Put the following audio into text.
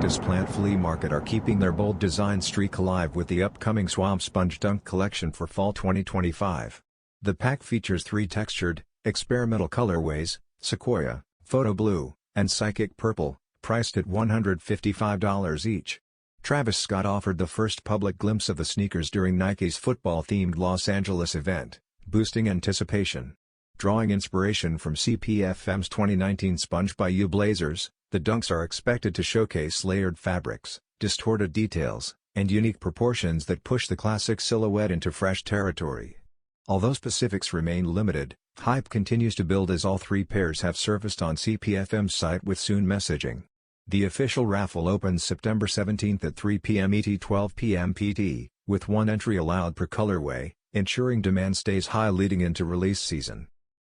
Cactus Plant Flea Market are keeping their bold design streak alive with the upcoming Swamp Sponge Dunk collection for fall 2025. The pack features 3 textured, experimental colorways: Sequoia, Photo Blue, and Psychic Purple, priced at $155 each. Travis Scott offered the first public glimpse of the sneakers during Nike's football-themed Los Angeles event, boosting anticipation. Drawing inspiration from CPFM's 2019 Sponge by You Blazers, the dunks are expected to showcase layered fabrics, distorted details, and unique proportions that push the classic silhouette into fresh territory. Although specifics remain limited, hype continues to build as all 3 pairs have surfaced on CPFM's site with soon messaging. The official raffle opens September 17 at 3 p.m. ET 12 p.m. PT, with 1 entry allowed per colorway, ensuring demand stays high leading into release season.